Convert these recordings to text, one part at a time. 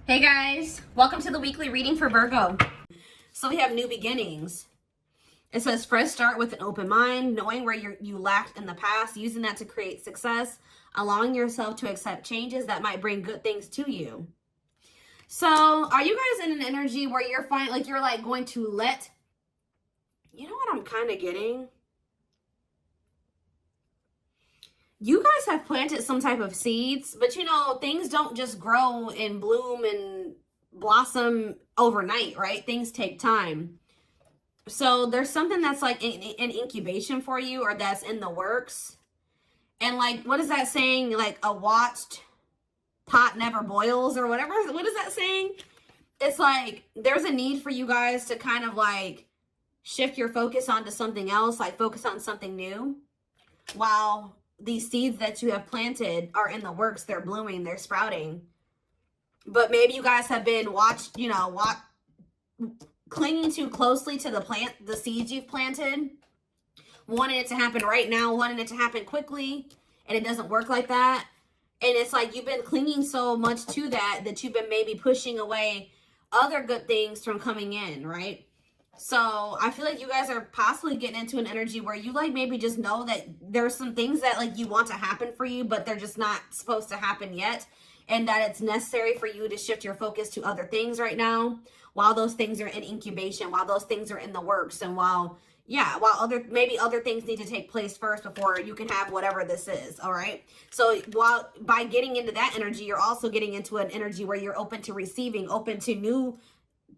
Hey guys, welcome to the weekly reading for Virgo. So we have new beginnings. It says fresh start with an open mind, knowing where you lacked in the past, using that to create success, allowing yourself to accept changes that might bring good things to you. So are you guys in an energy where you're going to let, you know what I'm kind of getting? You guys have planted some type of seeds, but you know, things don't just grow and bloom and blossom overnight, right? Things take time. So there's something that's like an incubation for you, or that's in the works. And like, what is that saying? Like, a watched pot never boils, or whatever. What is that saying? It's like there's a need for you guys to kind of like shift your focus onto something else, like focus on something new, while these seeds that you have planted are in the works. They're blooming, they're sprouting. But maybe you guys have been clinging too closely to the seeds you've planted, wanting it to happen right now, wanting it to happen quickly, and it doesn't work like that. And it's like you've been clinging so much to that you've been maybe pushing away other good things from coming in, right? So I feel like you guys are possibly getting into an energy where you like maybe just know that there's some things that like you want to happen for you, but they're just not supposed to happen yet. And that it's necessary for you to shift your focus to other things right now, while those things are in incubation, while those things are in the works, and while other things need to take place first before you can have whatever this is. All right. So while by getting into that energy, you're also getting into an energy where you're open to receiving, open to new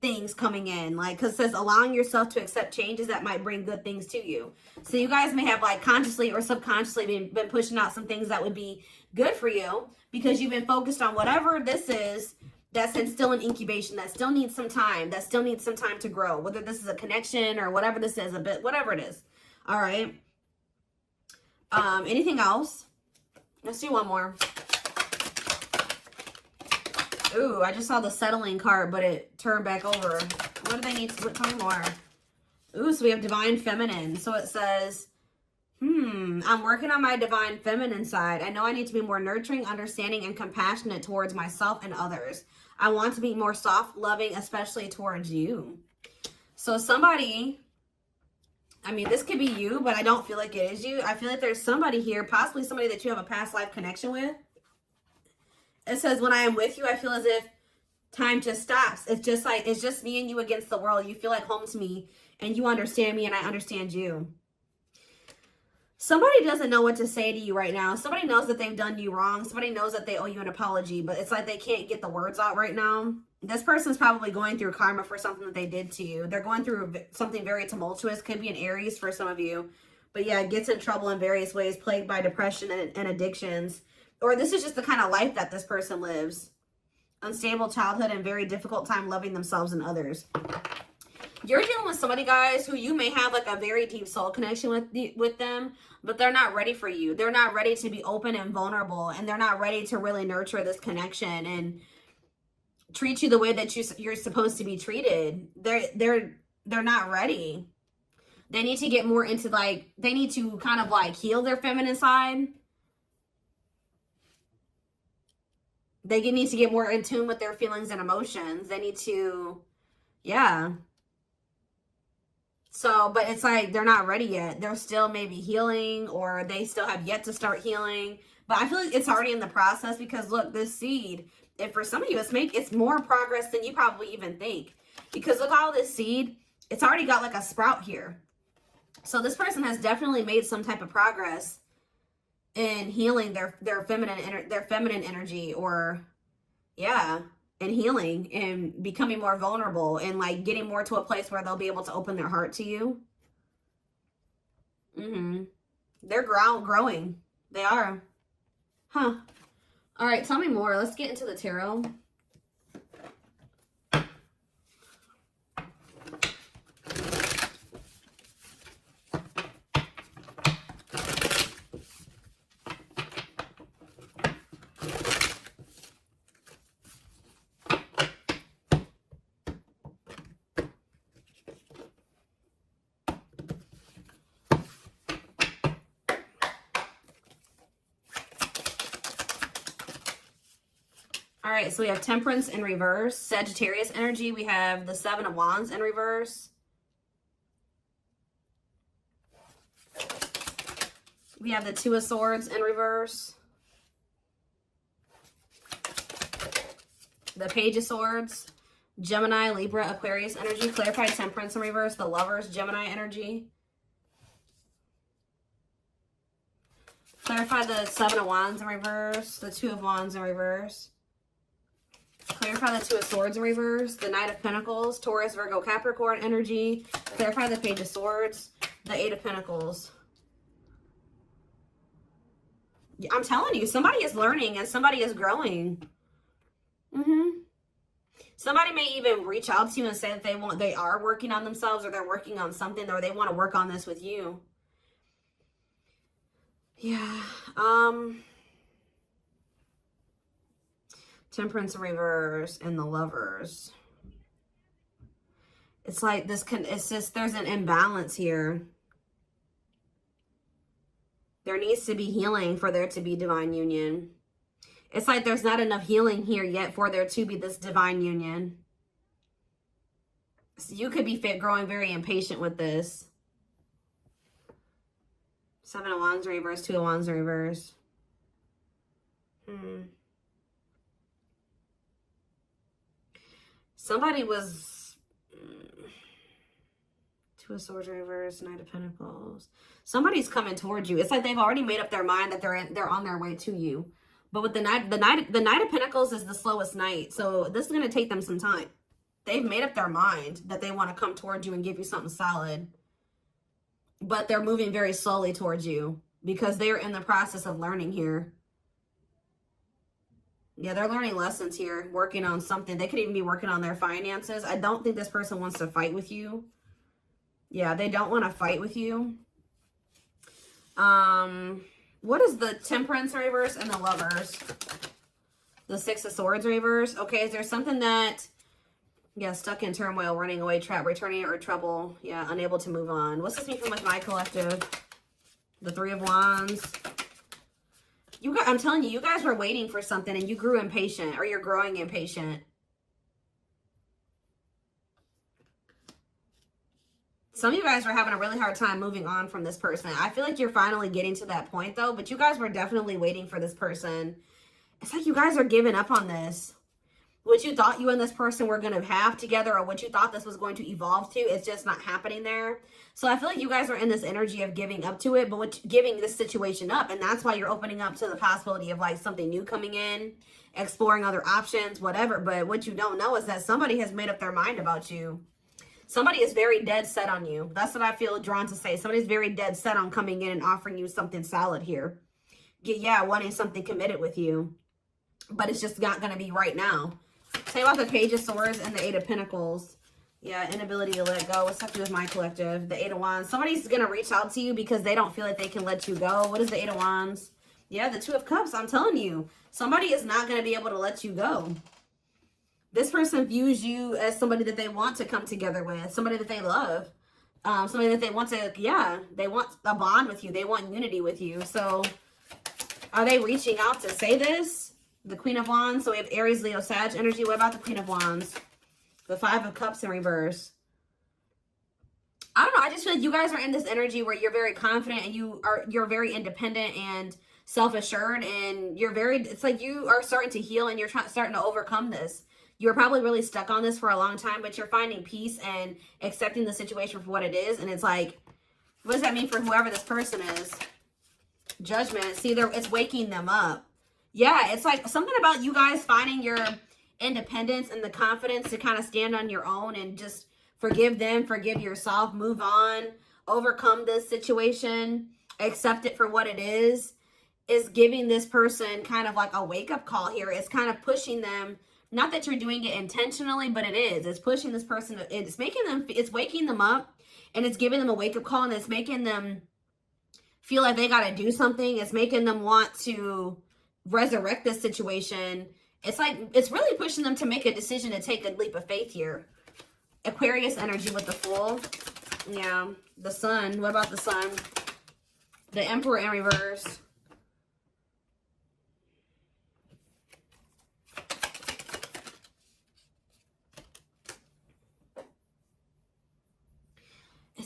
things coming in, like, because it says allowing yourself to accept changes that might bring good things to you. So you guys may have like consciously or subconsciously been pushing out some things that would be good for you, because you've been focused on whatever this is that's still in incubation, that still needs some time, to grow, whether this is a connection or whatever this is, whatever it is. All right. Anything else? Let's do one more. Ooh, I just saw the settling card, but it turned back over. What do they need to tell me more? Ooh, so we have divine feminine. So it says, I'm working on my divine feminine side. I know I need to be more nurturing, understanding, and compassionate towards myself and others. I want to be more soft, loving, especially towards you. So somebody, I mean, this could be you, but I don't feel like it is you. I feel like there's somebody here, possibly somebody that you have a past life connection with. It says, when I am with you, I feel as if time just stops. It's just me and you against the world. You feel like home to me, and you understand me, and I understand you. Somebody doesn't know what to say to you right now. Somebody knows that they've done you wrong. Somebody knows that they owe you an apology, but it's like they can't get the words out right now. This person's probably going through karma for something that they did to you. They're going through something very tumultuous. Could be an Aries for some of you. But yeah, gets in trouble in various ways, plagued by depression and addictions. Or this is just the kind of life that this person lives. Unstable childhood and very difficult time loving themselves and others. You're dealing with somebody, guys, who you may have like a very deep soul connection with them, but they're not ready for you. They're not ready to be open and vulnerable, and they're not ready to really nurture this connection and treat you the way that you're supposed to be treated. They're not ready. They need to get more into they need to kind of like heal their feminine side. They need to get more in tune with their feelings and emotions. They need to, yeah. So, but it's like they're not ready yet. They're still maybe healing, or they still have yet to start healing. But I feel like it's already in the process, because look, this seed, if for some of you, it's more progress than you probably even think. Because look, all this seed, it's already got like a sprout here. So this person has definitely made some type of progress in healing their feminine energy, or yeah, and healing and becoming more vulnerable, and like getting more to a place where they'll be able to open their heart to you. They're growing. They are. Huh. All right, tell me more. Let's get into the tarot. All right, so we have Temperance in reverse, Sagittarius energy. We have the Seven of Wands in reverse. We have the Two of Swords in reverse. The Page of Swords, Gemini, Libra, Aquarius energy. Clarified Temperance in reverse. The Lovers, Gemini energy. Clarify the Seven of Wands in reverse. The Two of Wands in reverse. Clarify the Two of Swords in reverse. The Knight of Pentacles, Taurus, Virgo, Capricorn energy. Clarify the Page of Swords. The Eight of Pentacles. I'm telling you, somebody is learning and somebody is growing. Somebody may even reach out to you and say that they are working on themselves, or they're working on something, or they want to work on this with you. Yeah. Temperance in reverse and the Lovers. It's like this it's just, there's an imbalance here. There needs to be healing for there to be divine union. It's like there's not enough healing here yet for there to be this divine union. So you could be growing very impatient with this. Seven of Wands in reverse, Two of Wands in reverse. Somebody was... Two of Swords in reverse, Knight of Pentacles. Somebody's coming towards you. It's like they've already made up their mind that they're on their way to you. But with the Knight of Pentacles is the slowest knight. So this is going to take them some time. They've made up their mind that they want to come towards you and give you something solid. But they're moving very slowly towards you because they're in the process of learning here. Yeah, they're learning lessons here, working on something. They could even be working on their finances. I don't think this person wants to fight with you. Yeah, they don't want to fight with you. What is the Temperance in reverse and the Lovers? The Six of Swords in reverse. Okay, is there something that, yeah, stuck in turmoil, running away, trap, returning, or trouble? Yeah, unable to move on. What's this mean for my collective? The Three of Wands. I'm telling you, you guys were waiting for something and you grew impatient, or you're growing impatient. Some of you guys were having a really hard time moving on from this person. I feel like you're finally getting to that point, though. But you guys were definitely waiting for this person. It's like you guys are giving up on this. What you thought you and this person were going to have together, or what you thought this was going to evolve to, it's just not happening there. So I feel like you guys are in this energy of giving up to it, but giving this situation up. And that's why you're opening up to the possibility of like something new coming in, exploring other options, whatever. But what you don't know is that somebody has made up their mind about you. Somebody is very dead set on you. That's what I feel drawn to say. Somebody's very dead set on coming in and offering you something solid here. Yeah, wanting something committed with you. But it's just not going to be right now. Say about the Page of Swords and the Eight of Pentacles. Yeah, inability to let go. What's up with my collective? The Eight of Wands. Somebody's going to reach out to you because they don't feel like they can let you go. What is the Eight of Wands? Yeah, the Two of Cups. I'm telling you. Somebody is not going to be able to let you go. This person views you as somebody that they want to come together with, somebody that they love, somebody that they want to, yeah, they want a bond with you. They want unity with you. So are they reaching out to say this? The Queen of Wands. So we have Aries, Leo, Sag energy. What about the Queen of Wands? The Five of Cups in reverse. I don't know. I just feel like you guys are in this energy where you're very confident and you're very independent and self-assured, and it's like you are starting to heal and you're starting to overcome this. You were probably really stuck on this for a long time, but you're finding peace and accepting the situation for what it is. And it's like, what does that mean for whoever this person is? Judgment. See, it's waking them up. Yeah, it's like something about you guys finding your independence and the confidence to kind of stand on your own and just forgive them, forgive yourself, move on, overcome this situation, accept it for what it is giving this person kind of like a wake-up call here. It's kind of pushing them. Not that you're doing it intentionally, but it is. It's pushing this person. It's waking them up, and it's giving them a wake-up call, and it's making them feel like they got to do something. It's making them want to resurrect this situation. It's like, it's really pushing them to make a decision to take a leap of faith here. Aquarius energy with the Fool. Yeah. The Sun. What about the Sun? The Emperor in reverse.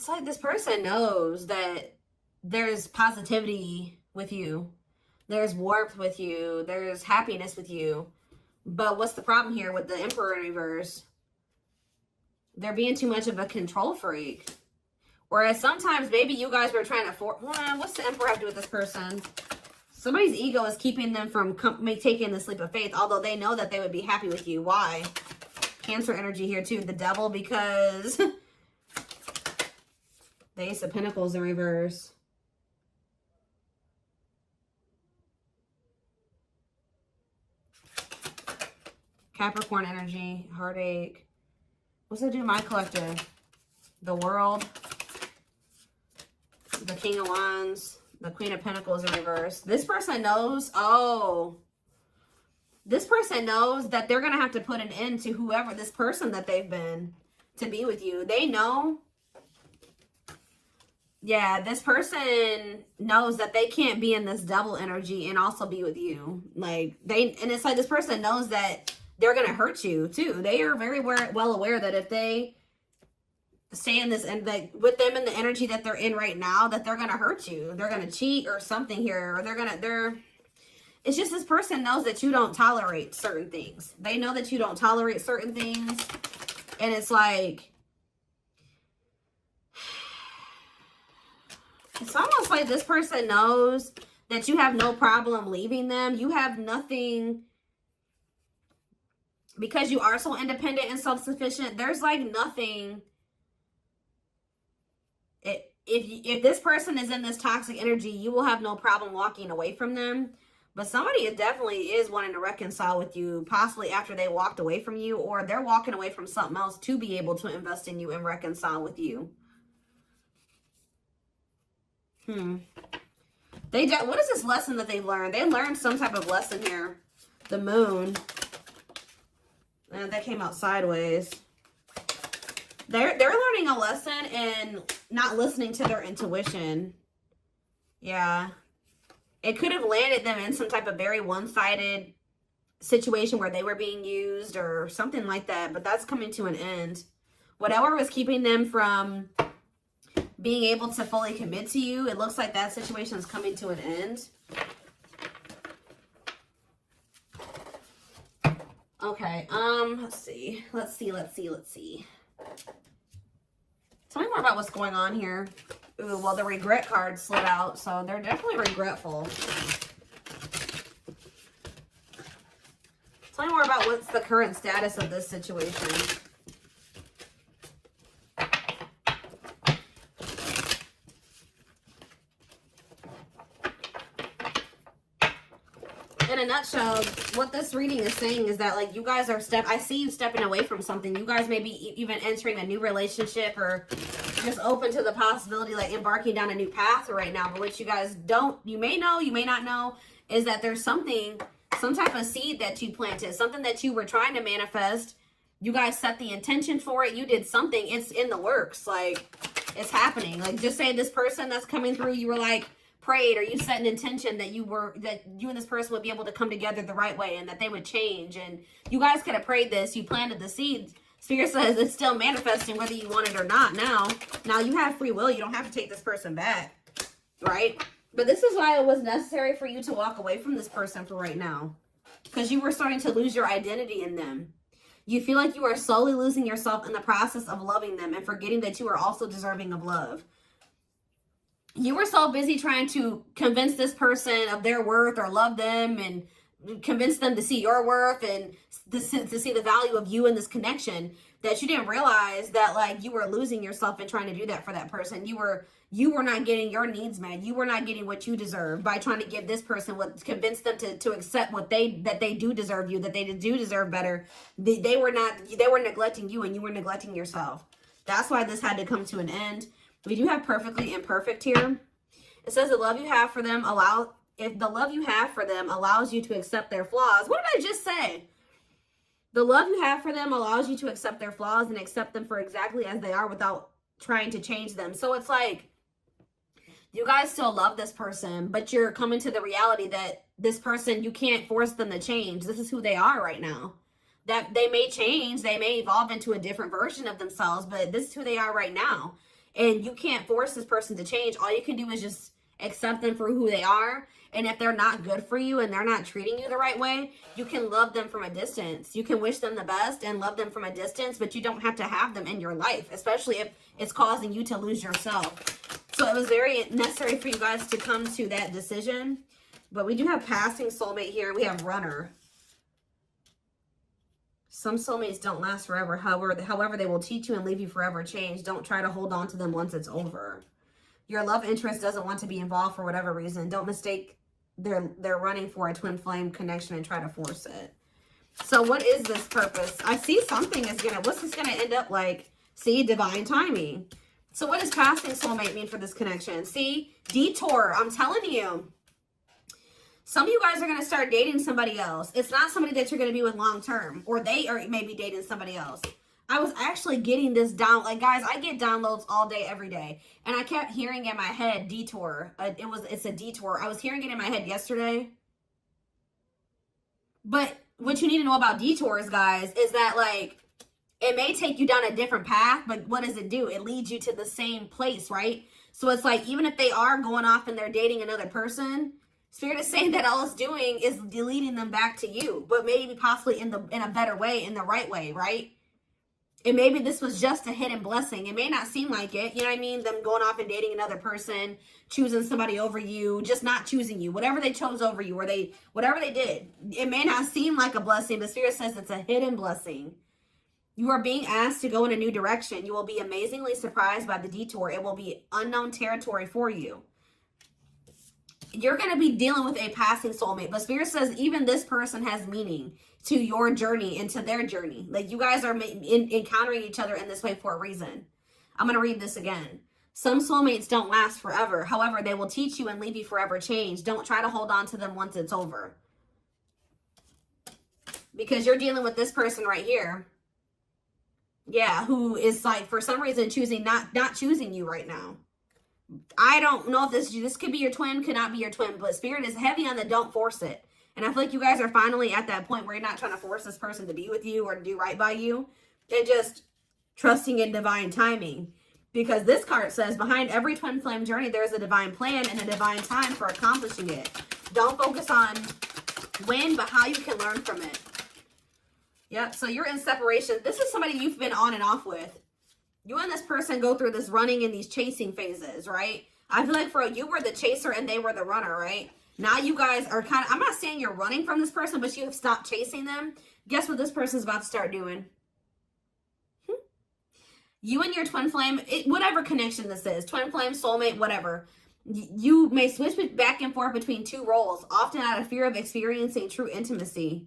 it's like this person knows that there's positivity with you. There's warmth with you. There's happiness with you. But what's the problem here with the Emperor in reverse? They're being too much of a control freak. Whereas sometimes maybe you guys were trying to what's the Emperor have to do with this person? Somebody's ego is keeping them from taking the leap of faith, although they know that they would be happy with you. Why? Cancer energy here too. The Devil, because the Ace of Pentacles in reverse. Capricorn energy, heartache. What's it do to my collective? The World. The King of Wands. The Queen of Pentacles in reverse. This person knows, this person knows that they're going to have to put an end to whoever this person that they've been to be with you. They know. Yeah, this person knows that they can't be in this double energy and also be with you. Like, and it's like this person knows that they're going to hurt you too. They are very well aware that if they stay in this and like with them in the energy that they're in right now, that they're going to hurt you. They're going to cheat or something here, or it's just this person knows that you don't tolerate certain things. They know that you don't tolerate certain things. And it's like, it's almost like this person knows that you have no problem leaving them. You have nothing, because you are so independent and self-sufficient. There's like nothing. If this person is in this toxic energy, you will have no problem walking away from them. But somebody definitely is wanting to reconcile with you, possibly after they walked away from you, or they're walking away from something else to be able to invest in you and reconcile with you. What is this lesson that they learned? They learned some type of lesson here. The Moon. And that came out sideways. They're learning a lesson in not listening to their intuition. Yeah. It could have landed them in some type of very one-sided situation where they were being used or something like that. But that's coming to an end. Whatever was keeping them from being able to fully commit to you, it looks like that situation is coming to an end. Okay, let's see. Tell me more about what's going on here. Ooh, well, the regret card slid out, so they're definitely regretful. Tell me more about what's the current status of this situation. In a nutshell, what this reading is saying is that, like, you guys are I see you stepping away from something. You guys may be even entering a new relationship or just open to the possibility, like, embarking down a new path right now. But what you guys you may know, you may not know, is that there's some type of seed that you planted, something that you were trying to manifest. You guys set the intention for it. You did something. It's in the works. Like, it's happening. Like, just say this person that's coming through, you were like, prayed, or you set an intention that you and this person would be able to come together the right way and that they would change, and you guys could have prayed this, you planted the seeds. Spirit says it's still manifesting whether you want it or not. Now you have free will. You don't have to take this person back, right? But this is why it was necessary for you to walk away from this person for right now, because you were starting to lose your identity in them. You feel like you are slowly losing yourself in the process of loving them and forgetting that you are also deserving of love. You were so busy trying to convince this person of their worth or love them and convince them to see your worth and to see the value of you in this connection that you didn't realize that, like, you were losing yourself in trying to do that for that person. You were not getting your needs met. You were not getting what you deserve by trying to give this person convince them to accept that they do deserve you, that they do deserve better. They were neglecting you, and you were neglecting yourself. That's why this had to come to an end. We do have perfectly imperfect here. It says the love you have for them allows you to accept their flaws. What did I just say? The love you have for them allows you to accept their flaws and accept them for exactly as they are without trying to change them. So it's like you guys still love this person, but you're coming to the reality that this person, you can't force them to change. This is who they are right now. That they may change, they may evolve into a different version of themselves, but this is who they are right now. And you can't force this person to change. All you can do is just accept them for who they are. And if they're not good for you and they're not treating you the right way, you can love them from a distance. You can wish them the best and love them from a distance, but you don't have to have them in your life, especially if it's causing you to lose yourself. So it was very necessary for you guys to come to that decision. But we do have passing soulmate here. We have runner. Some soulmates don't last forever. However, they will teach you and leave you forever changed. Don't try to hold on to them once it's over. Your love interest doesn't want to be involved for whatever reason. Don't mistake they're running for a twin flame connection and try to force it. So what is this purpose? I see something is gonna, what's this gonna end up like? See, divine timing. So what does passing soulmate mean for this connection? See, detour, I'm telling you. Some of you guys are going to start dating somebody else. It's not somebody that you're going to be with long term, or they are maybe dating somebody else. I was actually getting this down. Like, guys, I get downloads all day, every day. And I kept hearing in my head, detour. It's a detour. I was hearing it in my head yesterday. But what you need to know about detours, guys, is that, like, it may take you down a different path, but what does it do? It leads you to the same place, right? So it's like, even if they are going off and they're dating another person, Spirit is saying that all it's doing is leading them back to you, but maybe possibly in a better way, in the right way, right? And maybe this was just a hidden blessing. It may not seem like it, you know what I mean? Them going off and dating another person, choosing somebody over you, just not choosing you. Whatever they chose over you, or whatever they did, it may not seem like a blessing, but Spirit says it's a hidden blessing. You are being asked to go in a new direction. You will be amazingly surprised by the detour. It will be unknown territory for you. You're going to be dealing with a passing soulmate. But Spirit says even this person has meaning to your journey and to their journey. Like, you guys are encountering each other in this way for a reason. I'm going to read this again. Some soulmates don't last forever. However, they will teach you and leave you forever changed. Don't try to hold on to them once it's over. Because you're dealing with this person right here. Yeah, who is, like, for some reason choosing not choosing you right now. I don't know if this could be your twin, could not be your twin, but Spirit is heavy on the don't force it. And I feel like you guys are finally at that point where you're not trying to force this person to be with you or to do right by you. And just trusting in divine timing. Because this card says, behind every twin flame journey, there's a divine plan and a divine time for accomplishing it. Don't focus on when, but how you can learn from it. Yep, so you're in separation. This is somebody you've been on and off with. You and this person go through this running and these chasing phases, right? I feel like for you were the chaser and they were the runner, right? Now you guys are kind of, I'm not saying you're running from this person, but you have stopped chasing them. Guess what this person's about to start doing? You and your twin flame, whatever connection this is, twin flame, soulmate, whatever. You may switch back and forth between two roles, often out of fear of experiencing true intimacy.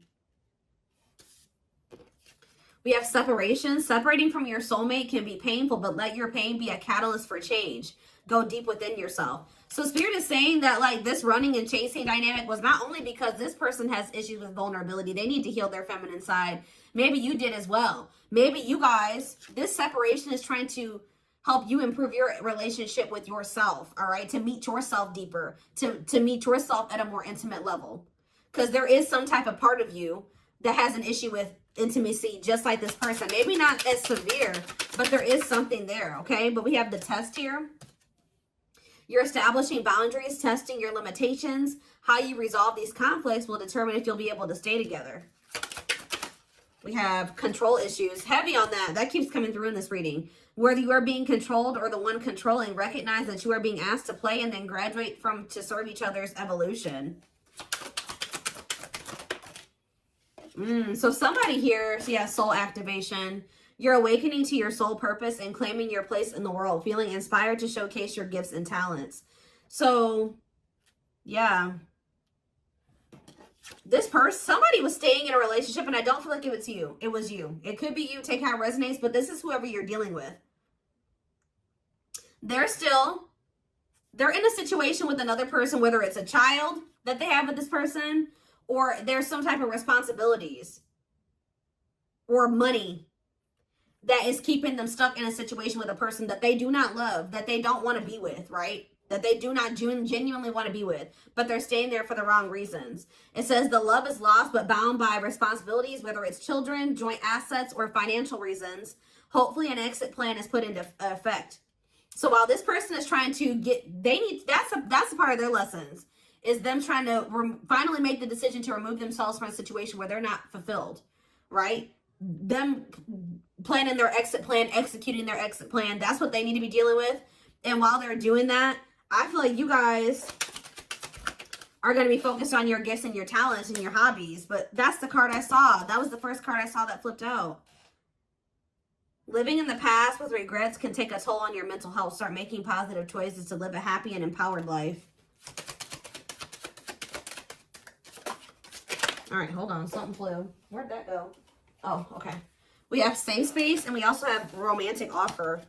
We have separation. Separating from your soulmate can be painful, but let your pain be a catalyst for change. Go deep within yourself. So Spirit is saying that, like, this running and chasing dynamic was not only because this person has issues with vulnerability. They need to heal their feminine side. Maybe you did as well. Maybe you guys, this separation is trying to help you improve your relationship with yourself, all right? To meet yourself deeper, to meet yourself at a more intimate level. Because there is some type of part of you that has an issue with intimacy, just like this person. Maybe not as severe, but there is something there, okay? But we have the test here. You're establishing boundaries, testing your limitations. How you resolve these conflicts will determine if you'll be able to stay together. We have control issues. Heavy on that. That keeps coming through in this reading. Whether you are being controlled or the one controlling, recognize that you are being asked to play and then graduate to serve each other's evolution. So somebody here, so yeah, soul activation. You're awakening to your soul purpose and claiming your place in the world, feeling inspired to showcase your gifts and talents. So, yeah. This person, somebody was staying in a relationship, and I don't feel like it was you. It was you. It could be you. Take how it resonates, but this is whoever you're dealing with. They're in a situation with another person, whether it's a child that they have with this person, or there's some type of responsibilities or money that is keeping them stuck in a situation with a person that they do not love, that they don't want to be with, right? That they do not genuinely want to be with, but they're staying there for the wrong reasons. It says the love is lost but bound by responsibilities, whether it's children, joint assets, or financial reasons. Hopefully an exit plan is put into effect. So while this person is trying to that's a part of their lessons, is them trying to finally make the decision to remove themselves from a situation where they're not fulfilled, right? Them planning their exit plan, executing their exit plan. That's what they need to be dealing with. And while they're doing that, I feel like you guys are going to be focused on your gifts and your talents and your hobbies. But that's the card I saw. That was the first card I saw that flipped out. Living in the past with regrets can take a toll on your mental health. Start making positive choices to live a happy and empowered life. All right, hold on. Something flew. Where'd that go? Oh, okay. We have safe space, and we also have romantic offer.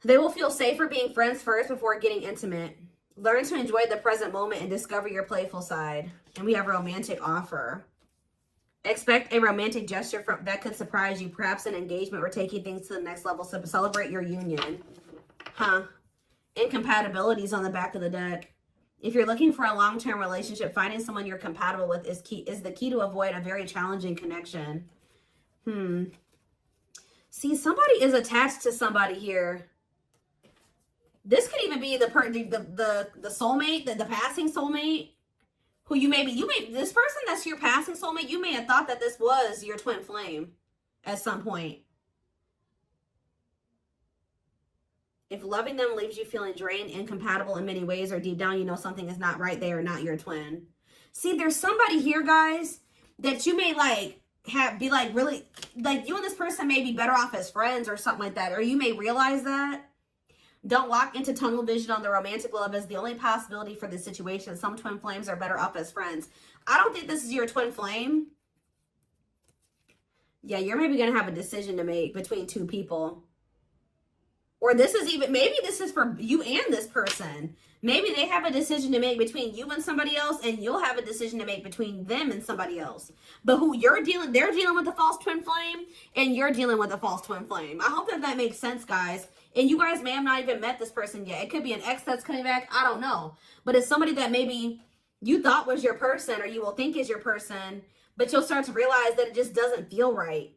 They will feel safer being friends first before getting intimate. Learn to enjoy the present moment and discover your playful side. And we have romantic offer. Expect a romantic gesture that could surprise you, perhaps an engagement or taking things to the next level. So celebrate your union. Incompatibilities on the back of the deck. If you're looking for a long-term relationship, finding someone you're compatible with is the key to avoid a very challenging connection. See, somebody is attached to somebody here. This could even be the soulmate, the passing soulmate, who this person that's your passing soulmate, you may have thought that this was your twin flame at some point. If loving them leaves you feeling drained, incompatible in many ways, or deep down you know something is not right, they are not your twin. See, there's somebody here, guys, that you may really, you and this person may be better off as friends or something like that, or you may realize that. Don't lock into tunnel vision on the romantic love as the only possibility for this situation. Some twin flames are better off as friends. I don't think this is your twin flame. Yeah, you're maybe going to have a decision to make between two people. Or maybe this is for you and this person. Maybe they have a decision to make between you and somebody else, and you'll have a decision to make between them and somebody else. But they're dealing with a false twin flame, and you're dealing with a false twin flame. I hope that makes sense, guys. And you guys may have not even met this person yet. It could be an ex that's coming back. I don't know. But it's somebody that maybe you thought was your person, or you will think is your person, but you'll start to realize that it just doesn't feel right.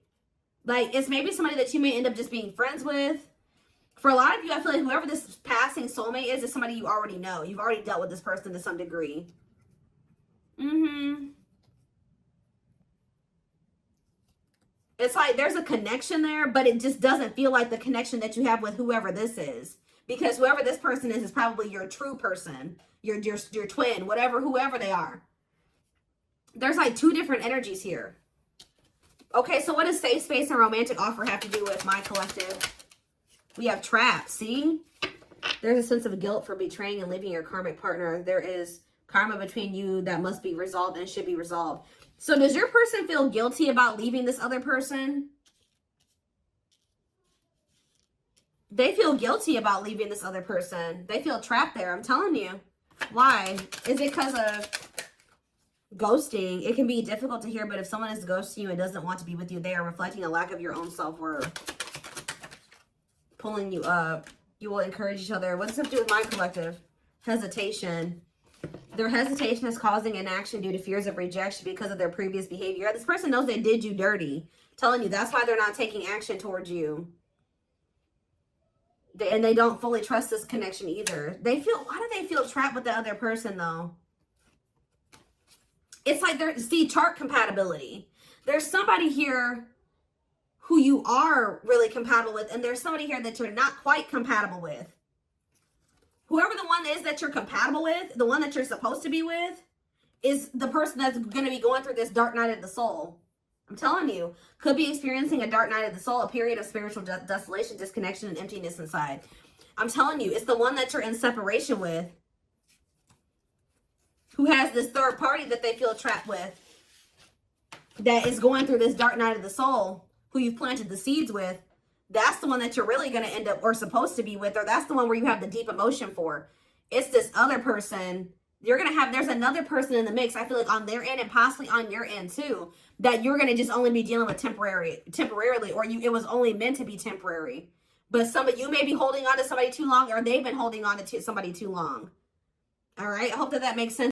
Like, it's maybe somebody that you may end up just being friends with. For a lot of you, I feel like whoever this passing soulmate is somebody you already know. You've already dealt with this person to some degree. It's like there's a connection there, but it just doesn't feel like the connection that you have with whoever this is. Because whoever this person is probably your true person, your twin, whoever they are. There's like two different energies here. Okay, so what does safe space and romantic offer have to do with my collective? We have trapped, see? There's a sense of guilt for betraying and leaving your karmic partner. There is karma between you that must be resolved and should be resolved. So does your person feel guilty about leaving this other person? They feel guilty about leaving this other person. They feel trapped there, I'm telling you. Why? Is it because of ghosting? It can be difficult to hear, but if someone is ghosting you and doesn't want to be with you, they are reflecting a lack of your own self-worth. Pulling you up. You will encourage each other. What does this have to do with my collective? Hesitation. Their hesitation is causing inaction due to fears of rejection because of their previous behavior. This person knows they did you dirty. I'm telling you, that's why they're not taking action towards you. And they don't fully trust this connection either. Why do they feel trapped with the other person though? It's like chart compatibility. There's somebody here who you are really compatible with, and there's somebody here that you're not quite compatible with. Whoever the one is that you're compatible with, the one that you're supposed to be with, is the person that's going to be going through this dark night of the soul. I'm telling you, could be experiencing a dark night of the soul, a period of spiritual desolation, disconnection, and emptiness inside. I'm telling you, it's the one that you're in separation with, who has this third party that they feel trapped with, that is going through this dark night of the soul, who you've planted the seeds with. That's the one that you're really going to end up or supposed to be with, or that's the one where you have the deep emotion for. It's this other person. There's another person in the mix, I feel like on their end and possibly on your end too, that you're going to just only be dealing with temporarily, or it was only meant to be temporary. But you may be holding on to somebody too long, or they've been holding on to somebody too long. All right. I hope that makes sense.